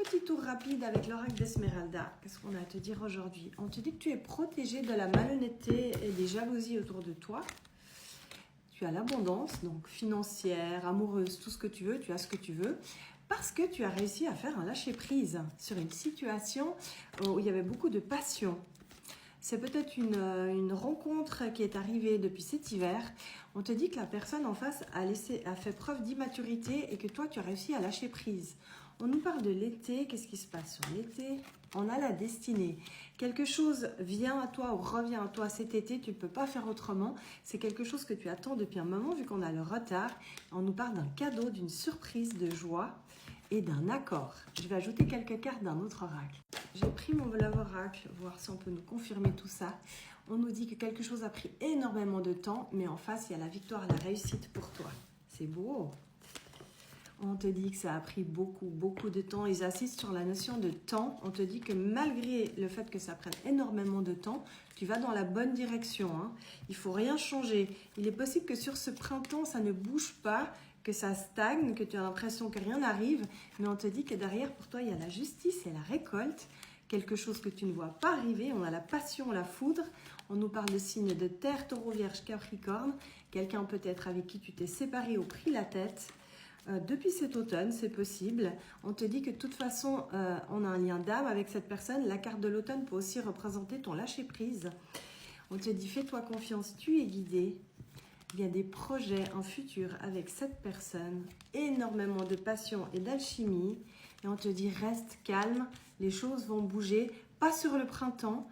Petit tour rapide avec l'oracle d'Esmeralda. Qu'est-ce qu'on a à te dire aujourd'hui? On te dit que tu es protégé de la malhonnêteté et des jalousies autour de toi. Tu as l'abondance, donc financière, amoureuse, tout ce que tu veux, tu as ce que tu veux. Parce que tu as réussi à faire un lâcher-prise sur une situation où il y avait beaucoup de passion. C'est peut-être une rencontre qui est arrivée depuis cet hiver. On te dit que la personne en face a fait preuve d'immaturité et que toi, tu as réussi à lâcher prise. On nous parle de l'été. Qu'est-ce qui se passe sur l'été? On a la destinée. Quelque chose vient à toi ou revient à toi cet été. Tu ne peux pas faire autrement. C'est quelque chose que tu attends depuis un moment vu qu'on a le retard. On nous parle d'un cadeau, d'une surprise de joie et d'un accord. Je vais ajouter quelques cartes d'un autre oracle. J'ai pris mon Love Oracle, voir si on peut nous confirmer tout ça. On nous dit que quelque chose a pris énormément de temps, mais en face, il y a la victoire, la réussite pour toi. C'est beau. On te dit que ça a pris beaucoup de temps. Ils assistent sur la notion de temps. On te dit que malgré le fait que ça prenne énormément de temps, tu vas dans la bonne direction. Il ne faut rien changer. Il est possible que sur ce printemps, ça ne bouge pas, que ça stagne, que tu as l'impression que rien n'arrive. Mais on te dit que derrière, pour toi, il y a la justice et la récolte. Quelque chose que tu ne vois pas arriver. On a la passion, la foudre. On nous parle de signes de terre, taureau, vierge, capricorne. Quelqu'un peut-être avec qui tu t'es séparé ou pris la tête. Depuis cet automne, c'est possible. On te dit que de toute façon, on a un lien d'âme avec cette personne. La carte de l'automne peut aussi représenter ton lâcher-prise. On te dit, fais-toi confiance, tu es guidé. Il y a des projets en futur avec cette personne. Énormément de passion et d'alchimie. Et on te dit, reste calme, les choses vont bouger. Pas sur le printemps.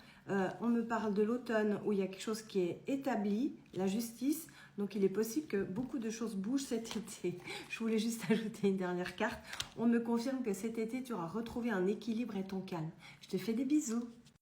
On me parle de l'automne où il y a quelque chose qui est établi, la justice. Donc, il est possible que beaucoup de choses bougent cet été. Je voulais juste ajouter une dernière carte. On me confirme que cet été, tu auras retrouvé un équilibre et ton calme. Je te fais des bisous.